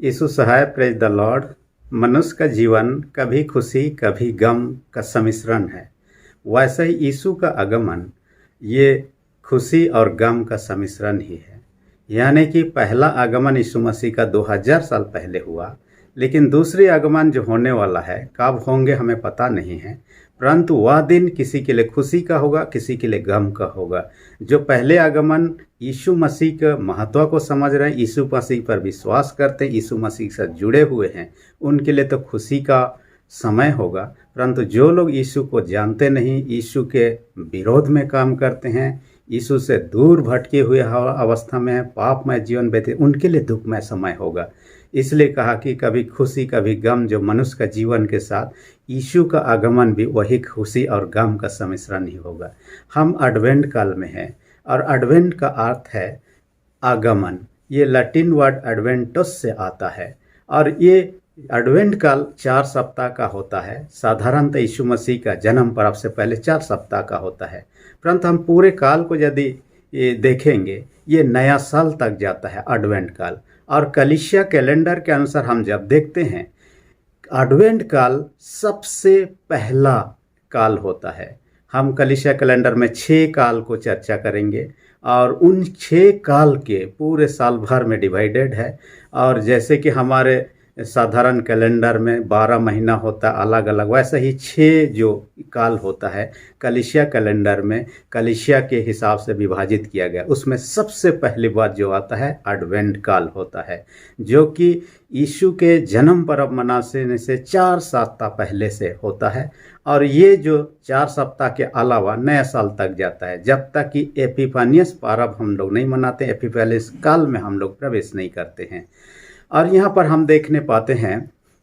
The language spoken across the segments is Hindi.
यीशु सहाय, प्रेज द लॉर्ड। मनुष्य का जीवन कभी खुशी कभी गम का सम्मिश्रण है। वैसे ही यीशु का आगमन ये खुशी और गम का सम्मिश्रण ही है। यानी कि पहला आगमन यीशु मसीह का 2000 साल पहले हुआ, लेकिन दूसरी आगमन जो होने वाला है कब होंगे हमें पता नहीं है, परंतु वह दिन किसी के लिए खुशी का होगा, किसी के लिए गम का होगा। जो पहले आगमन यीशु मसीह के महत्व को समझ रहे हैं, यीशु मसीह पर विश्वास करते हैं, यीशु मसीह के साथ जुड़े हुए हैं, उनके लिए तो खुशी का समय होगा। परंतु जो लोग यीशु को जानते नहीं, यीशु के विरोध में काम करते हैं, यीशु से दूर भटके हुए अवस्था में पापमय जीवन व्यतीत, उनके लिए दुखमय समय होगा। इसलिए कहा कि कभी खुशी कभी गम, जो मनुष्य का जीवन के साथ यीशु का आगमन भी वही खुशी और गम का सम्मिश्रण ही होगा। हम एडवेंट काल में हैं और एडवेंट का अर्थ है आगमन। ये लैटिन वर्ड एडवेंटस से आता है और ये एडवेंट काल 4 सप्ताह का होता है। साधारणतः यीशु मसीह का जन्म पर्व से पहले 4 सप्ताह का होता है, परंतु हम पूरे काल को यदि ये देखेंगे, ये नया साल तक जाता है एडवेंट काल। और कलीसिया कैलेंडर के अनुसार हम जब देखते हैं, एडवेंट काल सबसे पहला काल होता है। हम कलीसिया कैलेंडर में 6 काल को चर्चा करेंगे और उन 6 काल के पूरे साल भर में डिवाइडेड है। और जैसे कि हमारे साधारण कैलेंडर में 12 महीना होता है अलग अलग, वैसे ही 6 जो काल होता है कलीसिया कैलेंडर में कलीसिया के हिसाब से विभाजित किया गया। उसमें सबसे पहली बात जो आता है एडवेंट काल होता है, जो कि यीशु के जन्म पर्व मनाने से 4 सप्ताह पहले से होता है। और ये जो 4 सप्ताह के अलावा नया साल तक जाता है, जब तक कि एपिफानियस पर्व हम लोग नहीं मनाते, एपिफानियस काल में हम लोग प्रवेश नहीं करते हैं। और यहाँ पर हम देखने पाते हैं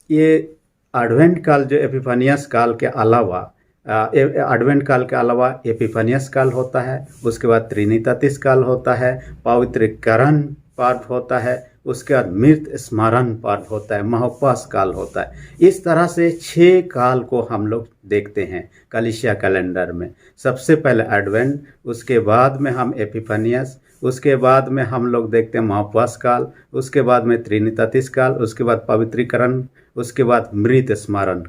ये एडवेंट काल जो एपिफानियस काल के अलावा एडवेंट काल के अलावा एपिफानियस काल होता है, उसके बाद त्रिनितातिस काल होता है, पवित्रीकरण पर्व होता है, उसके बाद मृत स्मरण पर्व होता है, महोपवास काल होता है। इस तरह से 6 काल को हम लोग देखते हैं कलीसिया कैलेंडर में। सबसे पहले एडवेंट, उसके बाद में हम एपिफानियस, उसके बाद में हम लोग देखते हैं महोपवास काल, उसके बाद में त्रिनितातिस काल, उसके बाद पवित्रीकरण, उसके बाद मृत स्मरण।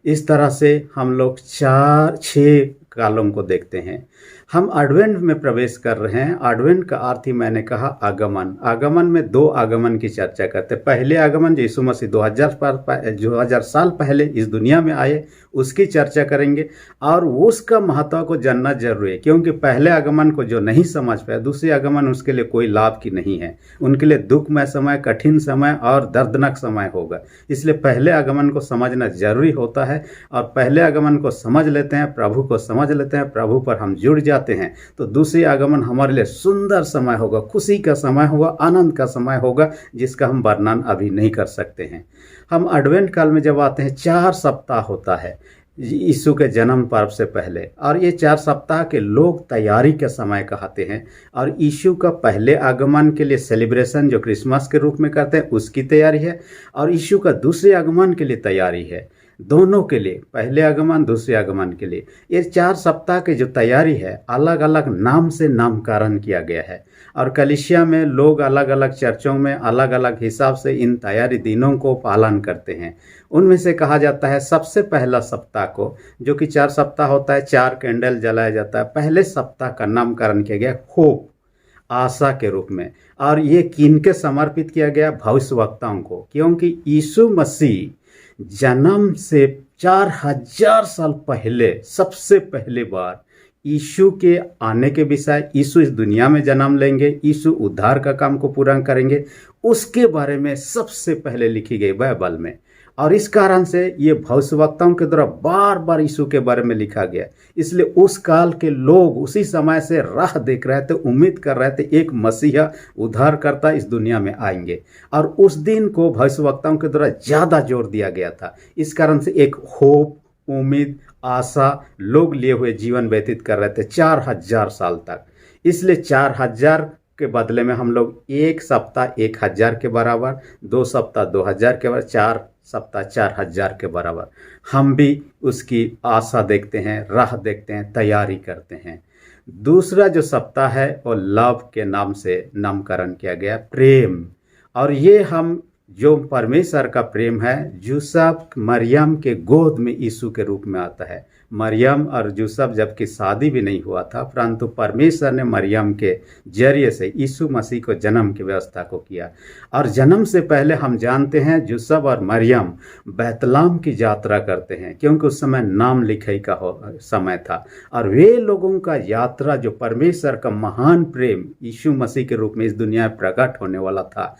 इस तरह से हम लोग 6 कालों को देखते हैं। हम एडवेंट में प्रवेश कर रहे हैं। एडवेंट का अर्थ ही मैंने कहा आगमन। आगमन में 2 आगमन की चर्चा करते हैं। पहले आगमन जो यीशु मसीह 2000 साल पहले इस दुनिया में आए, उसकी चर्चा करेंगे और उसका महत्व को जानना जरूरी है, क्योंकि पहले आगमन को जो नहीं समझ पाया, दूसरे आगमन उसके लिए कोई लाभ की नहीं है। उनके लिए दुखमय समय, कठिन समय और दर्दनाक समय होगा। इसलिए पहले आगमन को समझना जरूरी होता है और पहले आगमन को समझ लेते हैं, प्रभु को समझ लेते हैं, प्रभु पर हम जुड़ जाते हैं, तो दूसरी आगमन हमारे लिए सुंदर समय होगा, खुशी का समय होगा, आनंद का समय होगा, जिसका हम वर्णन अभी नहीं कर सकते हैं। हम एडवेंट काल में जब आते हैं, 4 सप्ताह होता है यीशु के जन्म पर्व से पहले, और ये 4 सप्ताह के लोग तैयारी का समय कहते हैं। और यीशु का पहले आगमन के लिए सेलिब्रेशन जो क्रिसमस के रूप में करते हैं, उसकी तैयारी है, और यीशु का दूसरे आगमन के लिए तैयारी है। दोनों के लिए, पहले आगमन दूसरे आगमन के लिए, ये 4 सप्ताह की जो तैयारी है अलग अलग नाम से नामकरण किया गया है। और कलीसिया में लोग अलग अलग चर्चों में अलग अलग हिसाब से इन तैयारी दिनों को पालन करते हैं। उनमें से कहा जाता है सबसे पहला सप्ताह को, जो कि 4 सप्ताह होता है, 4 कैंडल जलाया जाता है, पहले सप्ताह का नामकरण किया गया होप, आशा के रूप में। और ये किनके समर्पित किया गया? भविष्यवक्ताओं को, क्योंकि यीशु मसीह जन्म से 4000 साल पहले सबसे पहली बार यीशु के आने के विषय, यीशु इस दुनिया में जन्म लेंगे, यीशु उद्धार का काम को पूरा करेंगे, उसके बारे में सबसे पहले लिखी गई बाइबल में। और इस कारण से ये भविष्यवक्ताओं के द्वारा बार बार यीशु के बारे में लिखा गया। इसलिए उस काल के लोग उसी समय से राह देख रहे थे, उम्मीद कर रहे थे एक मसीहा उद्धारकर्ता इस दुनिया में आएंगे, और उस दिन को भविष्यवक्ताओं के द्वारा ज़्यादा जोर दिया गया था। इस कारण से एक होप, उम्मीद, आशा लोग लिए हुए जीवन व्यतीत कर रहे थे 4000 साल तक। इसलिए 4000 के बदले में हम लोग 1 सप्ताह 1000 के बराबर, 2 सप्ताह 2000 के बराबर, 4 सप्ताह 4000 के बराबर हम भी उसकी आशा देखते हैं, राह देखते हैं, तैयारी करते हैं। दूसरा जो सप्ताह है वो लव के नाम से नामकरण किया गया, प्रेम। और ये हम जो परमेश्वर का प्रेम है, यूसुफ मरियम के गोद में यीशु के रूप में आता है। मरियम और यूसुफ जबकि शादी भी नहीं हुआ था, परंतु परमेश्वर ने मरियम के जरिए से यीशु मसीह को जन्म की व्यवस्था को किया। और जन्म से पहले हम जानते हैं यूसुफ और मरियम बैतलहम की यात्रा करते हैं, क्योंकि उस समय नाम लिखाई का समय था। और वे लोगों का यात्रा जो परमेश्वर का महान प्रेम यीशु मसीह के रूप में इस दुनिया में प्रकट होने वाला था,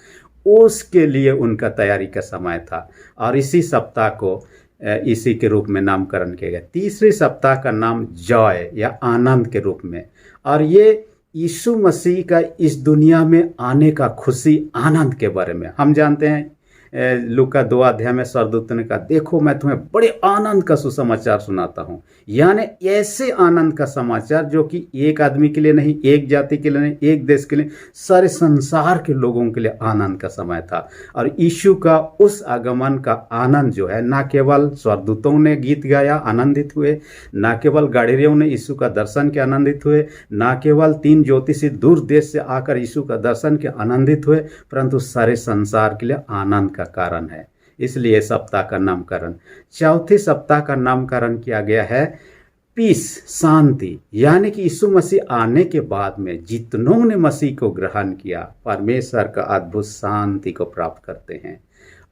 उसके लिए उनका तैयारी का समय था। और इसी सप्ताह को इसी के रूप में नामकरण किया गया। तीसरे सप्ताह का नाम जॉय या आनंद के रूप में, और ये यीशु मसीह का इस दुनिया में आने का खुशी आनंद के बारे में। हम जानते हैं लूका 2 अध्याय में स्वर्गदूत ने कहा, देखो मैं तुम्हें बड़े आनंद का सुसमाचार सुनाता हूँ। यानी ऐसे आनंद का समाचार जो कि एक आदमी के लिए नहीं, एक जाति के लिए नहीं, एक देश के लिए, सारे संसार के लोगों के लिए आनंद का समय था। और यीशु का उस आगमन का आनंद जो है, ना केवल स्वर्गदूतों ने गीत गाया आनंदित हुए, ना केवल गाड़ियों ने यीशु का दर्शन के आनंदित हुए, ना केवल 3 ज्योतिषी दूर देश से आकर यीशु का दर्शन के आनंदित हुए, परंतु सारे संसार के लिए आनंद का कारण है। इसलिए सप्ताह का नामकरण, चौथे सप्ताह का नामकरण किया गया है पीस, शांति। यानी कि यीशु मसीह आने के बाद में जितनों ने मसीह को ग्रहण किया, परमेश्वर का अद्भुत शांति को प्राप्त करते हैं।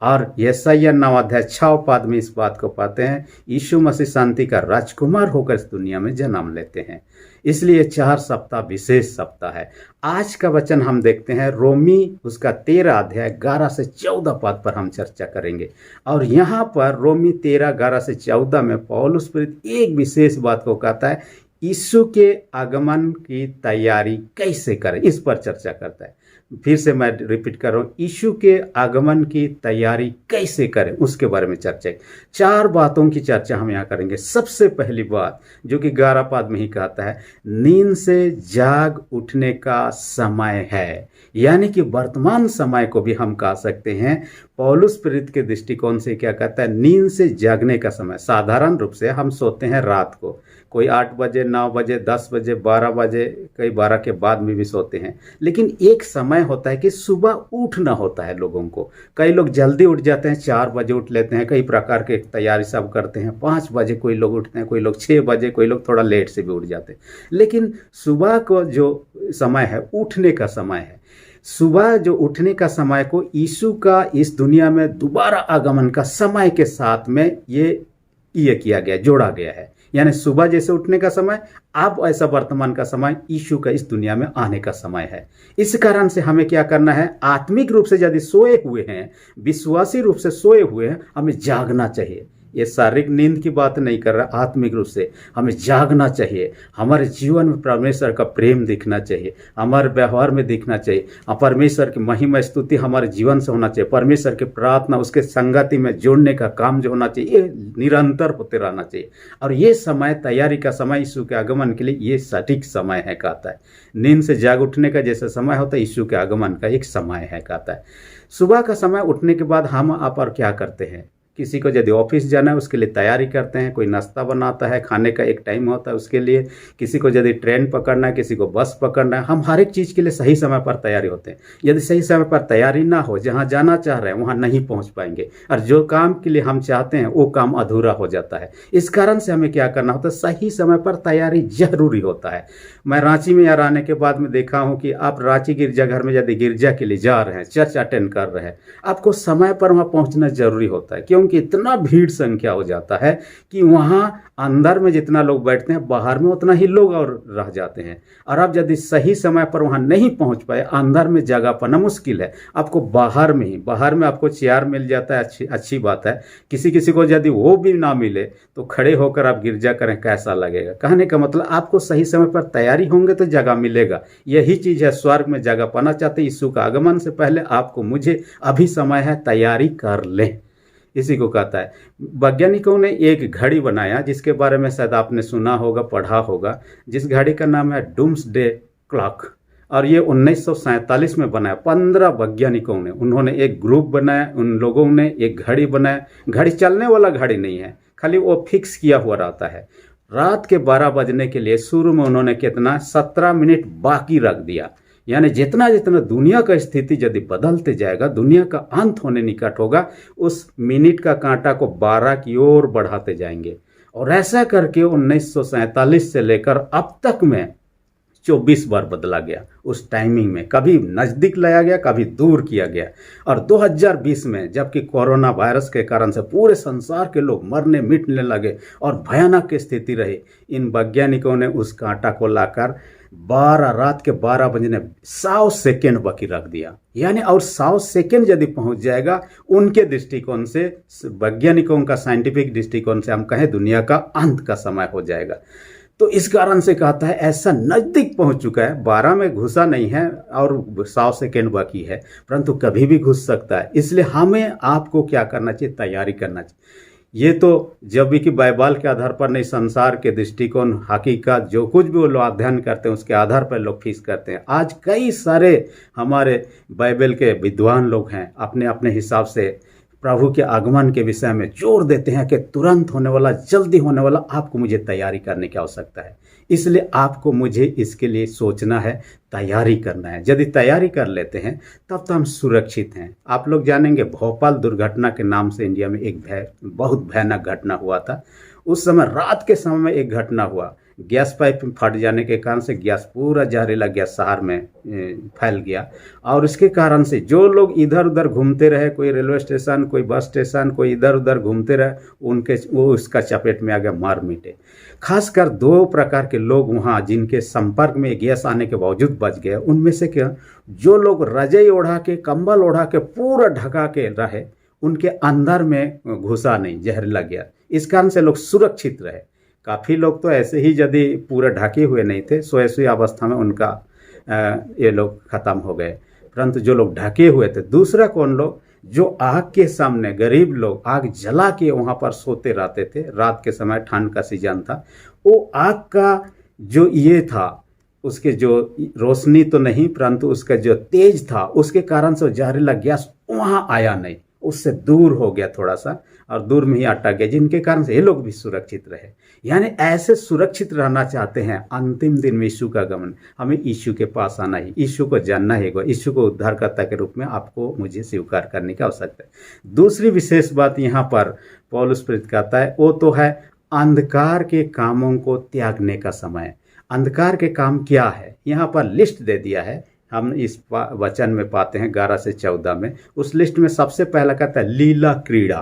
और यशायाह 9 अध्याय 6 पद में इस बात को पाते हैं, यीशु मसीह शांति का राजकुमार होकर इस दुनिया में जन्म लेते हैं। इसलिए 4 सप्ताह विशेष सप्ताह है। आज का वचन हम देखते हैं रोमी उसका 13 अध्याय 11 से 14 पद पर हम चर्चा करेंगे। और यहाँ पर रोमी 13 11 से 14 में पौलुस प्रेरित एक विशेष बात को कहता है, यीशु के आगमन की तैयारी कैसे करें, इस पर चर्चा करता है। फिर से मैं रिपीट कर रहा हूँ, यीशु के आगमन की तैयारी कैसे करें उसके बारे में चर्चा है। 4 बातों की चर्चा हम यहाँ करेंगे। सबसे पहली बात जो कि 11 पद में ही कहता है, नींद से जाग उठने का समय है। यानी कि वर्तमान समय को भी हम कह सकते हैं। पौलुस प्रेरित के दृष्टिकोण से क्या कहता है, नींद से जागने का समय। साधारण रूप से हम सोते हैं रात को, कोई 8 बजे, 9 बजे, 10 बजे, 12 बजे, कई 12 के बाद में भी सोते हैं। लेकिन एक समय होता है कि सुबह उठना होता है लोगों को। कई लोग जल्दी उठ जाते हैं, 4 बजे उठ लेते हैं, कई प्रकार के तैयारी सब करते हैं। 5 बजे कोई लोग उठते हैं, कोई लोग 6 बजे, कोई लोग थोड़ा लेट से भी उठ जाते हैं। लेकिन सुबह को जो समय है, उठने का समय है। सुबह जो उठने का समय को यीशु का इस दुनिया में दोबारा आगमन का समय के साथ में ये किया गया, जोड़ा गया है। यानी सुबह जैसे उठने का समय, अब ऐसा वर्तमान का समय यीशु का इस दुनिया में आने का समय है। इस कारण से हमें क्या करना है, आत्मिक रूप से यदि सोए हुए हैं, विश्वासी रूप से सोए हुए हैं, हमें जागना चाहिए। ये शारीरिक नींद की बात नहीं कर रहा, आत्मिक रूप से हमें जागना चाहिए। हमारे जीवन में परमेश्वर का प्रेम दिखना चाहिए, हमारे व्यवहार में दिखना चाहिए। परमेश्वर की महिमा स्तुति हमारे जीवन से होना चाहिए। परमेश्वर की प्रार्थना, उसके संगति में जोड़ने का काम जो होना चाहिए, ये निरंतर होते रहना चाहिए। और ये समय, तैयारी का समय यीशु के आगमन के लिए ये सटीक समय है, कहता है। नींद से जाग उठने का जैसा समय होता है, यीशु के आगमन का एक समय है, कहता है। सुबह का समय उठने के बाद हम आप और क्या करते हैं, किसी को यदि ऑफिस जाना है उसके लिए तैयारी करते हैं, कोई नाश्ता बनाता है, खाने का एक टाइम होता है उसके लिए, किसी को यदि ट्रेन पकड़ना है, किसी को बस पकड़ना है। हम हर एक चीज़ के लिए सही समय पर तैयारी होते हैं। यदि सही समय पर तैयारी ना हो, जहाँ जाना चाह रहे हैं वहाँ नहीं पहुँच पाएंगे, और जो काम के लिए हम चाहते हैं वो काम अधूरा हो जाता है। इस कारण से हमें क्या करना होता है, सही समय पर तैयारी जरूरी होता है। मैं रांची में यहाँ आने के बाद में देखा हूँ कि आप रांची गिरजाघर में यदि गिरजा के लिए जा रहे हैं, चर्च अटेंड कर रहे हैं, आपको समय पर वहाँ पहुँचना जरूरी होता है। क्योंकि इतना भीड़ संख्या हो जाता है कि वहाँ अंदर में जितना लोग बैठते हैं, बाहर में उतना ही लोग और रह जाते हैं। और आप यदि सही समय पर वहाँ नहीं पहुँच पाए, अंदर में जगह पाना मुश्किल है। आपको बाहर में आपको चेयर मिल जाता है, अच्छी बात है। किसी को यदि वो भी ना मिले तो खड़े होकर आप गिरजा करें, कैसा लगेगा। कहने का मतलब आपको सही समय पर तैयारी होंगे तो जगह मिलेगा। यही चीज़ है, स्वर्ग में जगह पाना चाहते यीशु का आगमन से पहले आपको, मुझे अभी समय है, तैयारी कर लें। इसी को कहता है। वैज्ञानिकों ने एक घड़ी बनाया जिसके बारे में शायद आपने सुना होगा, पढ़ा होगा, जिस घड़ी का नाम है डूम्सडे क्लॉक। और ये 1947 में बनाया। 15 वैज्ञानिकों ने, उन्होंने एक ग्रुप बनाया, उन लोगों ने एक घड़ी बनाया। घड़ी चलने वाला घड़ी नहीं है, खाली वो फिक्स किया हुआ रहता है। रात के 12 बजने के लिए शुरू में उन्होंने कितना 17 मिनट बाकी रख दिया। यानी जितना जितना दुनिया का स्थिति यदि बदलते जाएगा, दुनिया का अंत होने निकट होगा, उस मिनट का कांटा को 12 की ओर बढ़ाते जाएंगे। और ऐसा करके 1947 से लेकर अब तक में 24 बार बदला गया। उस टाइमिंग में कभी नज़दीक लाया गया, कभी दूर किया गया। और 2020 में जबकि कोरोना वायरस के कारण से पूरे संसार के लोग मरने मिटने लगे और भयानक स्थिति रही, इन वैज्ञानिकों ने उस कांटा को लाकर रात के 12 बजने 100 सेकेंड बाकी रख दिया। यानी और 100 सेकेंड यदि पहुंच जाएगा, उनके दृष्टिकोण से, वैज्ञानिकों का साइंटिफिक दृष्टिकोण से हम कहें, दुनिया का अंत का समय हो जाएगा। तो इस कारण से कहता है ऐसा नज़दीक पहुंच चुका है, 12 में घुसा नहीं है और 100 सेकेंड बाकी है, परंतु कभी भी घुस सकता है। इसलिए हमें आपको क्या करना चाहिए? तैयारी करना चाहिए। ये तो जब भी कि बाइबल के आधार पर नहीं, संसार के दृष्टिकोण, हकीकत, जो कुछ भी वो लोग अध्ययन करते हैं उसके आधार पर लोग फीस करते हैं। आज कई सारे हमारे बाइबल के विद्वान लोग हैं, अपने अपने हिसाब से प्रभु के आगमन के विषय में जोर देते हैं कि तुरंत होने वाला, जल्दी होने वाला, आपको मुझे तैयारी करने की आवश्यकता है। इसलिए आपको मुझे इसके लिए सोचना है, तैयारी करना है। यदि तैयारी कर लेते हैं तब तो हम सुरक्षित हैं। आप लोग जानेंगे भोपाल दुर्घटना के नाम से इंडिया में एक बहुत भयानक घटना हुआ था। उस समय रात के समय में एक घटना हुआ, गैस पाइप फट जाने के कारण से गैस, पूरा जहरीला गैस शहर में फैल गया। और इसके कारण से जो लोग इधर उधर घूमते रहे, कोई रेलवे स्टेशन, कोई बस स्टेशन, कोई इधर उधर घूमते रहे, वो उसका चपेट में आ गया, मार मिटे। खासकर 2 प्रकार के लोग वहाँ जिनके संपर्क में गैस आने के बावजूद बच गए। उनमें से क्या, जो लोग रजाई ओढ़ा के, कंबल ओढ़ा के पूरा ढका के रहे, उनके अंदर में घुसा नहीं जहरीला गैस। इस कारण से लोग सुरक्षित रहे। काफ़ी लोग तो ऐसे ही यदि पूरे ढके हुए नहीं थे, सोए अवस्था में उनका ये लोग ख़त्म हो गए। परंतु जो लोग ढके हुए थे, दूसरा कौन लोग, जो आग के सामने, गरीब लोग आग जला के वहाँ पर सोते रहते थे। रात के समय, ठंड का सीजन था, वो आग का जो ये था, उसके जो रोशनी तो नहीं, परंतु उसका जो तेज था, उसके कारण से जहरीला गैस वहाँ आया नहीं, उससे दूर हो गया थोड़ा सा, और दूर में ही अटक गया, जिनके कारण से ये लोग भी सुरक्षित रहे। यानी ऐसे सुरक्षित रहना चाहते हैं, अंतिम दिन में यीशु का आगमन, हमें यीशु के पास आना ही, यीशु को जानना ही, यीशु को उद्धारकर्ता के रूप में आपको मुझे स्वीकार करने की आवश्यकता है। दूसरी विशेष बात यहाँ पर पौलुस प्रेरित कहता है, वो तो है अंधकार के कामों को त्यागने का समय। अंधकार के काम क्या है, यहाँ पर लिस्ट दे दिया है। हम इस वचन में पाते हैं 11 से 14 में। उस लिस्ट में सबसे पहला कहता है लीला क्रीड़ा।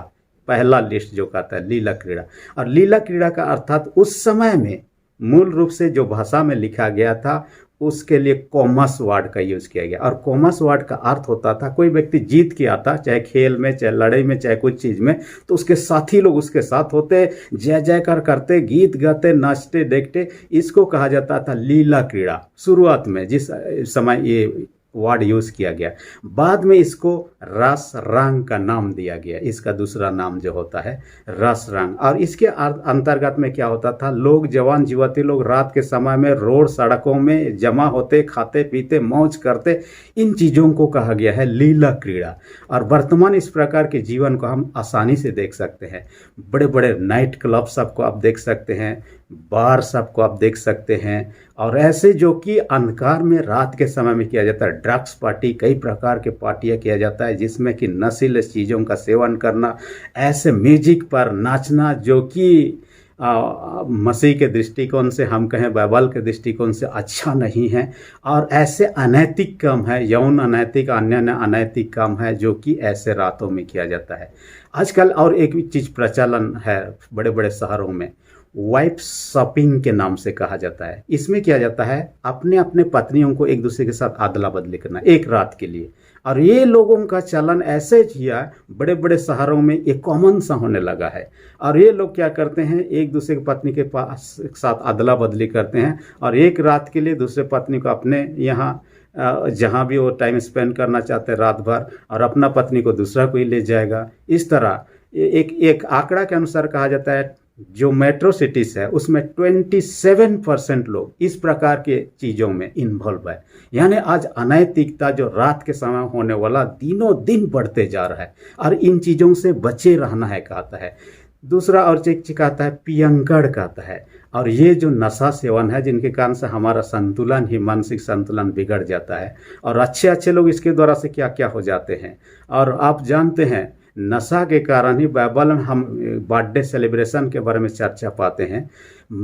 पहला लिस्ट जो कहता है लीला क्रीड़ा। और लीला क्रीड़ा का अर्थात उस समय में मूल रूप से जो भाषा में लिखा गया था, उसके लिए कॉमर्स वर्ड का यूज़ किया गया। और कॉमर्स वर्ड का अर्थ होता था, कोई व्यक्ति जीत के आता, चाहे खेल में, चाहे लड़ाई में, चाहे कुछ चीज़ में, तो उसके साथी लोग उसके साथ होते, जय जयकार करते, गीत गाते, नाचते, देखते। इसको कहा जाता था लीला क्रीड़ा। शुरुआत में जिस समय ये वर्ड यूज़ किया गया, बाद में इसको रस रंग का नाम दिया गया। इसका दूसरा नाम जो होता है रस रंग। और इसके अंतर्गत में क्या होता था, लोग, जवान युवती लोग रात के समय में रोड सड़कों में जमा होते, खाते पीते, मौज करते। इन चीज़ों को कहा गया है लीला क्रीड़ा। और वर्तमान इस प्रकार के जीवन को हम आसानी से देख सकते हैं। बड़े बड़े नाइट क्लब सबको आप देख सकते हैं, बार सबको आप देख सकते हैं। और ऐसे जो कि अंधकार में रात के समय में किया जाता है, ड्रग्स पार्टी, कई प्रकार के पार्टियां किया जाता है, जिसमें कि नशीले चीज़ों का सेवन करना, ऐसे म्यूजिक पर नाचना जो कि मसीह के दृष्टिकोण से, हम कहें बाइबल के दृष्टिकोण से अच्छा नहीं है। और ऐसे अनैतिक काम है, यौन अनैतिक, अन्य अनैतिक काम है जो कि ऐसे रातों में किया जाता है आजकल। और एक चीज़ प्रचलन है बड़े बड़े शहरों में, वाइफ शॉपिंग के नाम से कहा जाता है। इसमें किया जाता है, अपने अपने पत्नियों को एक दूसरे के साथ अदला बदली करना एक रात के लिए। और ये लोगों का चलन ऐसे किया, बड़े बड़े शहरों में एक कॉमन सा होने लगा है। और ये लोग क्या करते हैं, एक दूसरे की पत्नी के पास साथ अदला बदली करते हैं, और एक रात के लिए दूसरे पत्नी को अपने यहाँ जहाँ भी वो टाइम स्पेंड करना चाहते हैं रात भर, और अपना पत्नी को दूसरा कोई ले जाएगा। इस तरह एक आंकड़ा के अनुसार कहा जाता है, जो मेट्रो सिटीज़ है उसमें 27% लोग इस प्रकार के चीज़ों में इन्वॉल्व है। यानी आज अनैतिकता जो रात के समय होने वाला दिनों दिन बढ़ते जा रहा है, और इन चीज़ों से बचे रहना है कहता है। दूसरा और चीज कहता है पियंकड़ कहता है। और ये जो नशा सेवन है जिनके कारण से हमारा संतुलन ही मानसिक संतुलन बिगड़ जाता है, और अच्छे अच्छे लोग इसके द्वारा से क्या क्या हो जाते हैं। और आप जानते हैं नशा के कारण ही बाइबल में हम बर्थडे सेलिब्रेशन के बारे में चर्चा पाते हैं।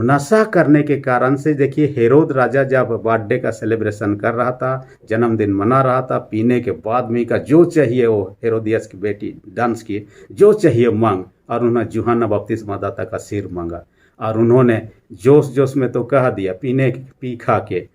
नशा करने के कारण से देखिए, हेरोद राजा जब बर्थडे का सेलिब्रेशन कर रहा था, जन्मदिन मना रहा था, पीने के बाद में का जो चाहिए वो हेरोदियस की बेटी डांस की जो चाहिए मांग, और उन्होंने यूहन्ना बपतिस्मादाता का सिर मांगा। और उन्होंने जोश जोश में तो कह दिया पीने पी खा के,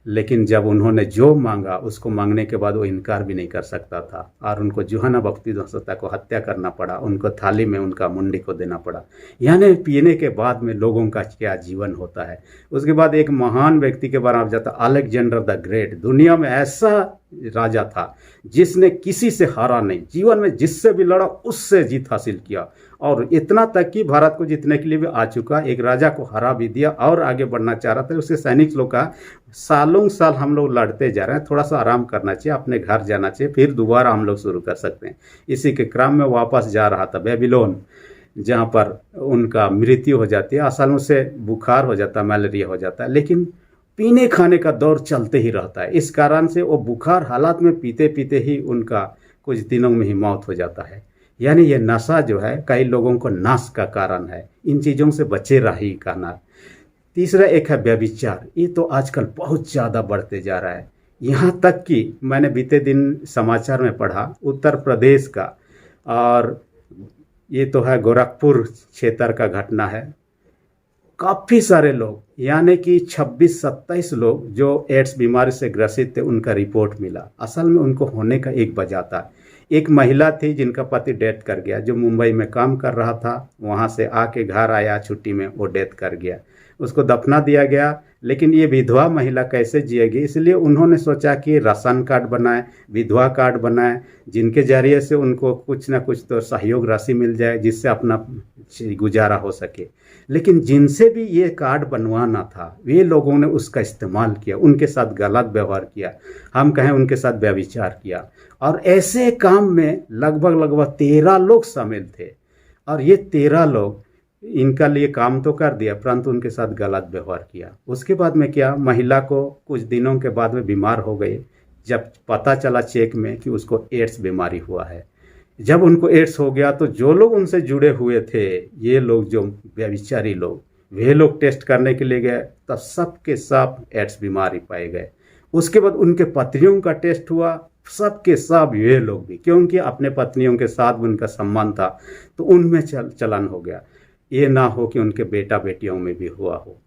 लेकिन जब उन्होंने जो मांगा उसको मांगने के बाद वो इनकार भी नहीं कर सकता था, और उनको यूहन्ना बपतिस्मादाता को हत्या करना पड़ा, उनको थाली में उनका मुंडी को देना पड़ा। यानी पीने के बाद में लोगों का क्या जीवन होता है। उसके बाद एक महान व्यक्ति के बारे में जाता, अलेक्जेंडर द ग्रेट, दुनिया में ऐसा राजा था जिसने किसी से हारा नहीं, जीवन में जिससे भी लड़ा उससे जीत हासिल किया, और इतना तक कि भारत को जीतने के लिए भी आ चुका, एक राजा को हरा भी दिया और आगे बढ़ना चाह रहा था। उसके सैनिक लोग का सालों साल हम लोग लड़ते जा रहे हैं, थोड़ा सा आराम करना चाहिए, अपने घर जाना चाहिए, फिर दोबारा हम लोग शुरू कर सकते हैं। इसी के क्रम में वापस जा रहा था बेबीलोन, जहाँ पर उनका मृत्यु हो जाती है। असल में उसे बुखार हो जाता है, मलेरिया हो जाता है, लेकिन पीने खाने का दौर चलते ही रहता है। इस कारण से वो बुखार हालात में पीते पीते ही उनका कुछ दिनों में ही मौत हो जाता है। यानी ये नशा जो है कई लोगों को नाश का कारण है। इन चीज़ों से बचे रही कहना। तीसरा एक है व्यभिचार। ये तो आजकल बहुत ज़्यादा बढ़ते जा रहा है, यहाँ तक कि मैंने बीते दिन समाचार में पढ़ा उत्तर प्रदेश का, और ये तो है गोरखपुर क्षेत्र का घटना है। काफ़ी सारे लोग यानी कि 26-27 लोग जो एड्स बीमारी से ग्रसित थे, उनका रिपोर्ट मिला। असल में उनको होने का एक वजह था। एक महिला थी जिनका पति डेथ कर गया, जो मुंबई में काम कर रहा था, वहाँ से आके घर आया छुट्टी में, वो डेथ कर गया, उसको दफना दिया गया। लेकिन ये विधवा महिला कैसे जिएगी, इसलिए उन्होंने सोचा कि राशन कार्ड बनाए, विधवा कार्ड बनाए, जिनके जरिए से उनको कुछ ना कुछ तो सहयोग राशि मिल जाए जिससे अपना गुजारा हो सके। लेकिन जिनसे भी ये कार्ड बनवाना था वे लोगों ने उसका इस्तेमाल किया, उनके साथ गलत व्यवहार किया, हम कहें उनके साथ व्यभिचार किया। और ऐसे काम में लगभग 13 लोग शामिल थे, और ये 13 लोग इनका लिए काम तो कर दिया परंतु उनके साथ गलत व्यवहार किया। उसके बाद में क्या, महिला को कुछ दिनों के बाद में बीमार हो गई। जब पता चला चेक में कि उसको एड्स बीमारी हुआ है, जब उनको एड्स हो गया तो जो लोग उनसे जुड़े हुए थे, ये लोग जो व्यभिचारी लोग, वे लोग टेस्ट करने के लिए गए, तब सब के सब एड्स बीमारी पाए गए। उसके बाद उनके पत्नियों का टेस्ट हुआ, सब के सब ये लोग भी, क्योंकि अपने पत्नियों के साथ उनका संबंध था तो उनमें चलन हो गया। ये ना हो कि उनके बेटा बेटियों में भी हुआ हो।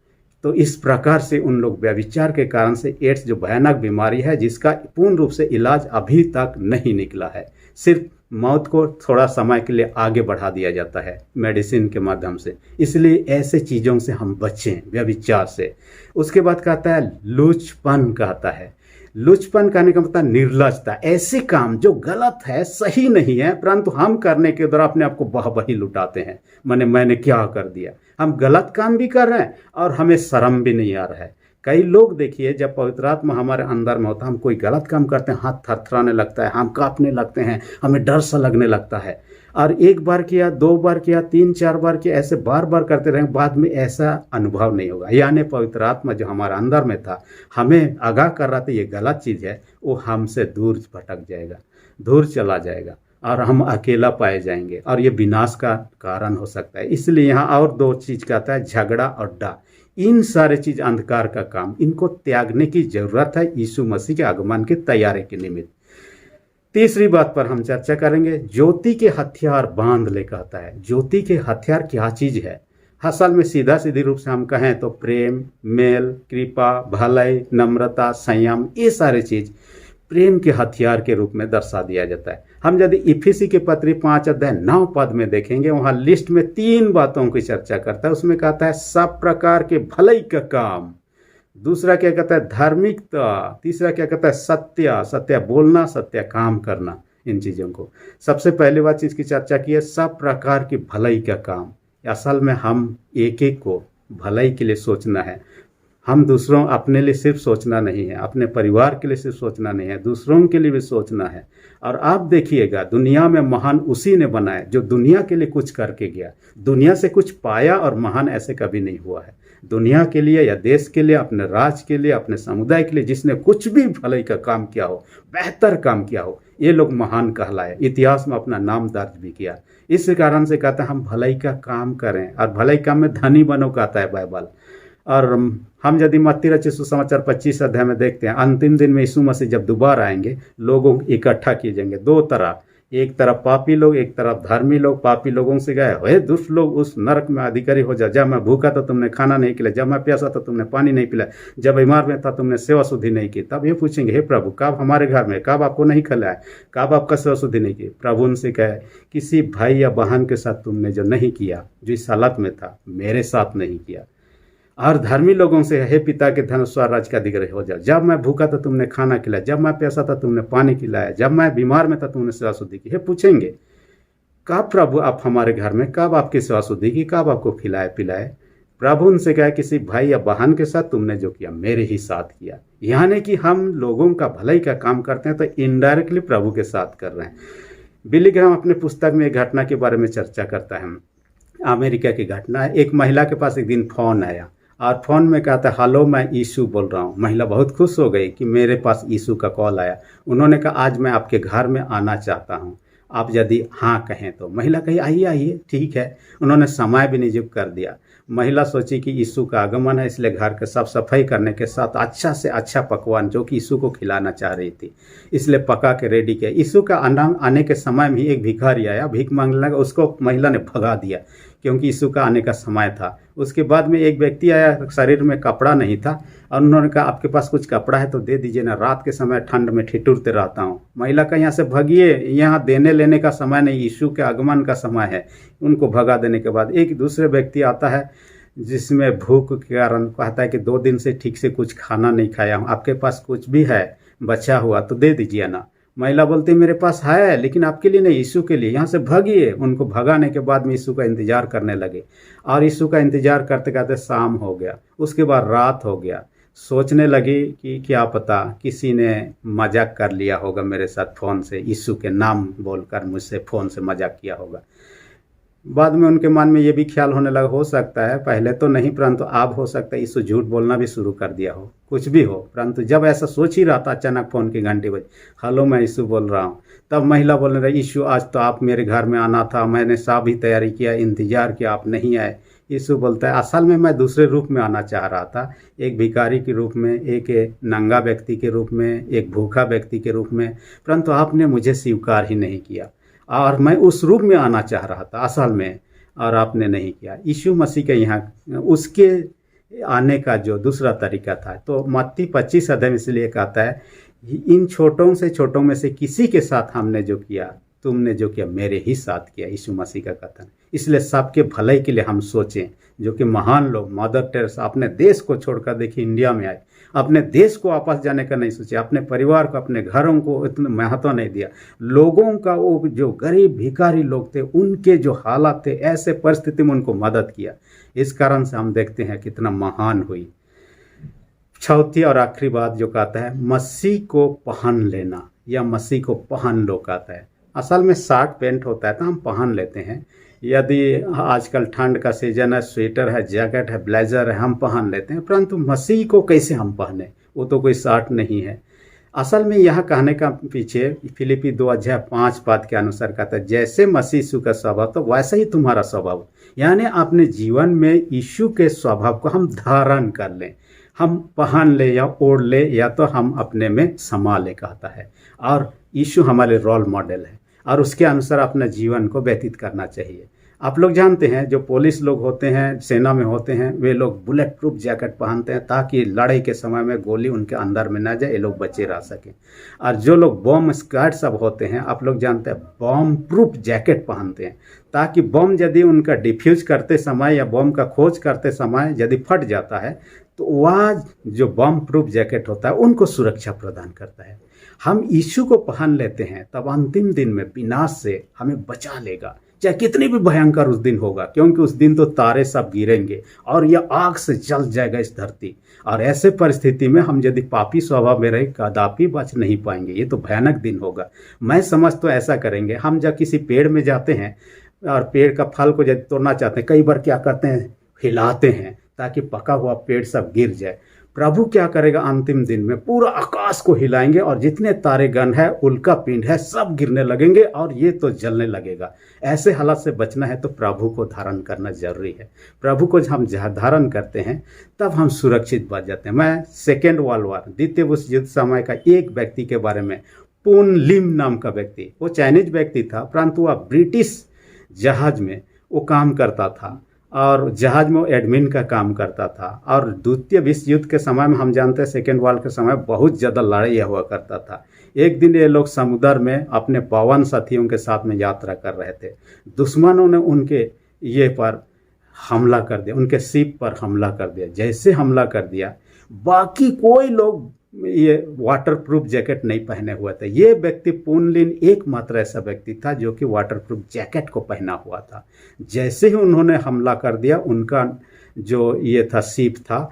तो इस प्रकार से उन लोग व्यभिचार के कारण से एड्स जो भयानक बीमारी है जिसका पूर्ण रूप से इलाज अभी तक नहीं निकला है, सिर्फ मौत को थोड़ा समय के लिए आगे बढ़ा दिया जाता है मेडिसिन के माध्यम से। इसलिए ऐसे चीज़ों से हम बचें, व्यभिचार से। उसके बाद कहता है लुचपन, कहता है लुचपन कहने का मतलब निर्लजता, ऐसे काम जो गलत है, सही नहीं है, परंतु हम करने के द्वारा अपने आप को वाहवाही लुटाते हैं। मैंने क्या कर दिया, हम गलत काम भी कर रहे हैं और हमें शर्म भी नहीं आ रहा है। कई लोग देखिए, जब पवित्र आत्मा हमारे अंदर में होता है, हम कोई गलत काम करते हैं, हाथ थरथराने लगता है, हम कांपने लगते हैं, हमें डर सा लगने लगता है। और एक बार किया, 2 बार किया, 3-4 बार किया, ऐसे बार बार करते रहें, बाद में ऐसा अनुभव नहीं होगा। यानी पवित्र आत्मा जो हमारे अंदर में था, हमें आगाह कर रहा था ये गलत चीज़ है, वो हमसे दूर भटक जाएगा, दूर चला जाएगा और हम अकेला पाए जाएंगे और ये विनाश का कारण हो सकता है। इसलिए यहाँ और 2 चीज़ कहता है, झगड़ा और डर। इन सारे चीज़ अंधकार का काम, इनको त्यागने की जरूरत है यीशु मसीह के आगमन की तैयारी के निमित्त। तीसरी बात पर हम चर्चा करेंगे, ज्योति के हथियार बांध ले, कहता है। ज्योति के हथियार क्या चीज़ है? असल में सीधा सीधी रूप से हम कहें तो प्रेम, मेल, कृपा, भलाई, नम्रता, संयम, ये सारे चीज़ प्रेम के हथियार के रूप में दर्शा दिया जाता है। हम यदि इफिसी के पत्री 5:9 में देखेंगे, वहाँ लिस्ट में 3 बातों की चर्चा करता है। उसमें कहता है सब प्रकार के भलाई का काम, दूसरा क्या कहता है धार्मिकता, तीसरा क्या कहता है सत्य बोलना, सत्य काम करना। इन चीज़ों को सबसे पहले बात चीज़ की चर्चा की है, सब प्रकार की भलाई का काम। असल में हम एक एक को भलाई के लिए सोचना है। हम दूसरों अपने लिए सिर्फ सोचना नहीं है, अपने परिवार के लिए सिर्फ सोचना नहीं है, दूसरों के लिए भी सोचना है। और आप देखिएगा दुनिया में महान उसी ने बनाया जो दुनिया के लिए कुछ करके गया, दुनिया से कुछ पाया, और महान ऐसे कभी नहीं हुआ है। दुनिया के लिए या देश के लिए, अपने राज्य के लिए, अपने समुदाय के लिए जिसने कुछ भी भलाई का काम किया हो, बेहतर काम किया हो, ये लोग महान कहलाए, इतिहास में अपना नाम दर्ज भी किया। इस कारण से कहता है हम भलाई का काम करें, और भलाई काम में धनी बनो कहता है बाइबल। और हम यदि मत्ती रचित सुसमाचार 25 अध्याय में देखते हैं, अंतिम दिन में यीशु मसीह जब दोबारा आएंगे, लोगों इकट्ठा किए जाएंगे दो तरह, एक तरफ पापी लोग, एक तरफ धर्मी लोग। पापी लोगों से गए, हे दुष्ट लोग, उस नरक में अधिकारी हो जा, जब मैं भूखा था तुमने खाना नहीं खिलाया, जब मैं प्यासा था तुमने पानी नहीं पिलाया, जब बीमार में था तुमने सेवा शुद्धि नहीं की। तब ये पूछेंगे, हे प्रभु कब हमारे घर में, कब आपको नहीं खिलाया, कब आपका सेवा शुद्धि नहीं की। प्रभु उनसे कहे, किसी भाई या बहन के साथ तुमने जो नहीं किया, जो इस हालत में था, मेरे साथ नहीं किया। और धर्मी लोगों से, हे पिता के धन स्वर राज्य का अधिकारी हो जाओ, जब मैं भूखा था तुमने खाना खिलाया, जब मैं प्यासा था तुमने पानी खिलाया, जब मैं बीमार में था तुमने सेवा शुद्धि की। हे पूछेंगे, कब प्रभु आप हमारे घर में, कब आपकी सेवा शुद्धि की, कब आपको खिलाए पिलाए। प्रभु उनसे कहा, किसी भाई या बहन के साथ तुमने जो किया, मेरे ही साथ किया। यानी कि हम लोगों का भलाई का काम करते हैं तो इनडायरेक्टली प्रभु के साथ कर रहे हैं। बिली ग्राहम अपने पुस्तक में एक घटना के बारे में चर्चा करता है, अमेरिका की घटना है। एक महिला के पास एक दिन फोन आया, और फ़ोन में कहता है, हेलो मैं यीशु बोल रहा हूँ। महिला बहुत खुश हो गई कि मेरे पास यीशु का कॉल आया। उन्होंने कहा, आज मैं आपके घर में आना चाहता हूँ, आप यदि हाँ कहें तो। महिला कही, आइए आइए, ठीक है। उन्होंने समय भी नियुक्त कर दिया। महिला सोची कि यीशु का आगमन है, इसलिए घर के साफ सफाई करने के साथ अच्छा से अच्छा पकवान जो कि यीशु को खिलाना चाह रही थी, इसलिए पका के रेडी किया। यीशु का आने के समय में ही एक भिखारी आया, भीख मांगने लगा। उसको महिला ने भगा दिया क्योंकि यीशु का आने का समय था। उसके बाद में एक व्यक्ति आया, शरीर में कपड़ा नहीं था, और उन्होंने कहा, आपके पास कुछ कपड़ा है तो दे दीजिए ना, रात के समय ठंड में ठिठुरते रहता हूँ। महिला का, यहाँ से भगिए, यहाँ देने लेने का समय नहीं, यीशु के आगमन का समय है। उनको भगा देने के बाद एक दूसरे व्यक्ति आता है जिसमें भूख के कारण कहता है कि 2 दिन से ठीक से कुछ खाना नहीं खाया हूँ, आपके पास कुछ भी है बचा हुआ तो दे दीजिए ना। महिला बोलती, मेरे पास है लेकिन आपके लिए नहीं, यीशु के लिए, यहाँ से भागिए। उनको भगाने के बाद में यीशु का इंतजार करने लगे, और यीशु का इंतजार करते करते शाम हो गया। उसके बाद रात हो गया। सोचने लगी कि क्या पता किसी ने मजाक कर लिया होगा मेरे साथ, फ़ोन से यीशु के नाम बोलकर मुझसे फ़ोन से मजाक किया होगा। बाद में उनके मन में ये भी ख्याल होने लगा, हो सकता है, पहले तो नहीं परंतु अब हो सकता है यीशु झूठ बोलना भी शुरू कर दिया हो, कुछ भी हो। परंतु जब ऐसा सोच ही रहा था, अचानक फ़ोन की घंटी बजी, हेलो मैं यीशु बोल रहा हूँ। तब महिला बोलने लगी, यीशु आज तो आप मेरे घर में आना था, मैंने सभी तैयारी किया, इंतजार किया, आप नहीं आए। यीशु बोलता है, असल में मैं दूसरे रूप में आना चाह रहा था, एक भिखारी के रूप में, एक नंगा व्यक्ति के रूप में, एक भूखा व्यक्ति के रूप में, परंतु आपने मुझे स्वीकार ही नहीं किया, और मैं उस रूप में आना चाह रहा था असल में, और आपने नहीं किया। यीशु मसीह के यहाँ उसके आने का जो दूसरा तरीका था। तो मत्ती 25 अध्याय इसलिए कहता है, इन छोटों से छोटों में से किसी के साथ हमने जो किया, तुमने जो किया मेरे ही साथ किया, यीशु मसीह का कथन। इसलिए सबके भलाई के लिए हम सोचें, जो कि महान लोग, मदर टेरेसा अपने देश को छोड़कर देखिए इंडिया में आए, अपने देश को वापस जाने का नहीं सोचे, अपने परिवार को, अपने घरों को इतना महत्व नहीं दिया। लोगों का, वो जो गरीब भिखारी लोग थे, उनके जो हालात थे, ऐसे परिस्थिति में उनको मदद किया। इस कारण से हम देखते हैं कितना महान हुई। चौथी और आखिरी बात जो कहता है, मसीह को पहन लेना, या मसीह को पहन लो कहता है। असल में शर्ट पैंट होता है तो हम पहन लेते हैं, यदि आजकल ठंड का सीजन है, स्वेटर है, जैकेट है, ब्लेजर है, हम पहन लेते हैं। परंतु मसीह को कैसे हम पहने, वो तो कोई शर्ट नहीं है। असल में यह कहने का पीछे फिलिपी 2 अध्याय 5 पद के अनुसार कहता है, जैसे मसीह यीशु का स्वभाव तो वैसा ही तुम्हारा स्वभाव, यानी अपने जीवन में यीशु के स्वभाव को हम धारण कर लें, हम पहन ले या ओढ़ ले, या तो हम अपने में समा ले कहता है। और यीशु हमारे रोल मॉडल है, और उसके अनुसार अपना जीवन को व्यतीत करना चाहिए। आप लोग जानते हैं, जो पुलिस लोग होते हैं, सेना में होते हैं, वे लोग बुलेट प्रूफ जैकेट पहनते हैं ताकि लड़ाई के समय में गोली उनके अंदर में ना जाए, ये लोग बचे रह सकें। और जो लोग बम स्क्वाड सब होते हैं, आप लोग जानते हैं, बम प्रूफ जैकेट पहनते हैं ताकि बम यदि उनका डिफ्यूज करते समय या बम का खोज करते समय यदि फट जाता है तो वह जो बम प्रूफ जैकेट होता है उनको सुरक्षा प्रदान करता है। हम यीशु को पहन लेते हैं तब अंतिम दिन में विनाश से हमें बचा लेगा, चाहे कितनी भी भयंकर उस दिन होगा, क्योंकि उस दिन तो तारे सब गिरेंगे और यह आग से जल जाएगा इस धरती। और ऐसे परिस्थिति में हम यदि पापी स्वभाव में रहे कदापि बच नहीं पाएंगे। ये तो भयानक दिन होगा। मैं समझता तो ऐसा करेंगे, हम जब किसी पेड़ में जाते हैं और पेड़ का फल को यदि तोड़ना चाहते हैं, कई बार क्या करते हैं, हिलाते हैं ताकि पका हुआ पेड़ सब गिर जाए। प्रभु क्या करेगा, अंतिम दिन में पूरा आकाश को हिलाएंगे और जितने तारेगण है, उल्का पिंड है, सब गिरने लगेंगे और ये तो जलने लगेगा। ऐसे हालात से बचना है तो प्रभु को धारण करना जरूरी है। प्रभु को जब हम धारण करते हैं तब हम सुरक्षित बच जाते हैं। मैं सेकेंड वर्ल्ड वॉर, द्वितीय विश्व युद्ध समय का एक व्यक्ति के बारे में, पुन लिम नाम का व्यक्ति, वो चाइनीज व्यक्ति था, परंतु वह ब्रिटिश जहाज में वो काम करता था और जहाज में वो एडमिन का काम करता था। और द्वितीय विश्व युद्ध के समय में हम जानते हैं, सेकेंड वर्ल्ड के समय बहुत ज़्यादा लड़ाई हुआ करता था। एक दिन ये लोग समुद्र में अपने 52 साथियों के साथ में यात्रा कर रहे थे। दुश्मनों ने उनके ये पर हमला कर दिया, उनके शिप पर हमला कर दिया। जैसे हमला कर दिया, बाकी कोई लोग ये वाटरप्रूफ जैकेट नहीं पहने हुए थे। ये व्यक्ति पुनलिन एकमात्र ऐसा व्यक्ति था जो कि वाटरप्रूफ जैकेट को पहना हुआ था। जैसे ही उन्होंने हमला कर दिया, उनका जो ये था शिप था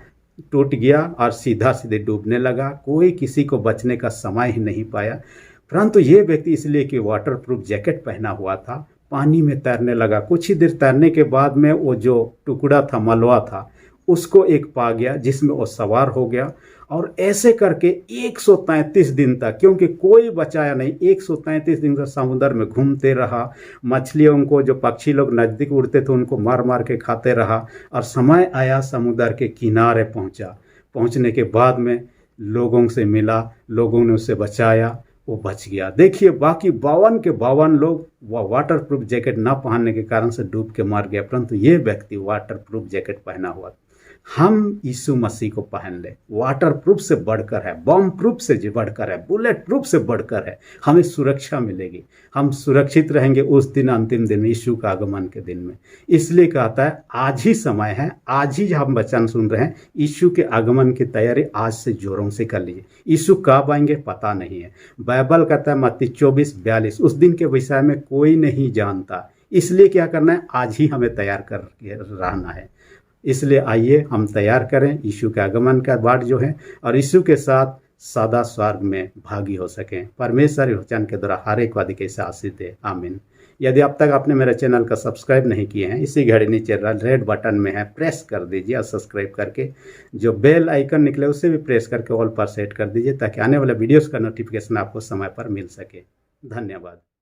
टूट गया और सीधा सीधे डूबने लगा। कोई किसी को बचने का समय ही नहीं पाया। परंतु ये व्यक्ति इसलिए कि वाटरप्रूफ जैकेट पहना हुआ था, पानी में तैरने लगा। कुछ ही देर तैरने के बाद में वो जो टुकड़ा था, मलबा था, उसको एक पा गया जिसमें वो सवार हो गया। और ऐसे करके 133 दिन तक, क्योंकि कोई बचाया नहीं, 133 दिन तक समुद्र में घूमते रहा। मछलियों को, जो पक्षी लोग नज़दीक उड़ते थे, उनको मार मार के खाते रहा। और समय आया, समुद्र के किनारे पहुंचा। पहुंचने के बाद में लोगों से मिला, लोगों ने उसे बचाया, वो बच गया। देखिए, बाकी 52 के 52 लोग वह वाटरप्रूफ जैकेट ना पहनने के कारण से डूब के मार गया, परंतु ये व्यक्ति वाटरप्रूफ जैकेट पहना हुआ। हम यीशु मसीह को पहन ले। वाटरप्रूफ से बढ़कर है, बम प्रूफ से बढ़कर है, बुलेट प्रूफ से बढ़कर है। हमें सुरक्षा मिलेगी, हम सुरक्षित रहेंगे उस दिन, अंतिम दिन, यीशु का आगमन के दिन में। इसलिए कहता है आज ही समय है, आज ही हम वचन सुन रहे हैं। यीशु के आगमन की तैयारी आज से जोरों से कर लीजिए। यीशु कब आएंगे पता नहीं है। बाइबल कहता है मत्ती 24:42, उस दिन के विषय में कोई नहीं जानता। इसलिए क्या करना है, आज ही हमें तैयार कर रहना है। इसलिए आइए हम तैयार करें यीशु के आगमन का बाट जो है, और यीशु के साथ सदा स्वर्ग में भागी हो सकें। परमेश्वर वचन के द्वारा हर एक वादी कैसे आशीष दे। आमीन। यदि अब तक आपने मेरे चैनल का सब्सक्राइब नहीं किए हैं, इसी घड़ी नीचे रेड बटन में है, प्रेस कर दीजिए और सब्सक्राइब करके जो बेल आइकन निकले उसे भी प्रेस करके ऑल पर सेट कर दीजिए, ताकि आने वाले वीडियोस का नोटिफिकेशन आपको समय पर मिल सके। धन्यवाद।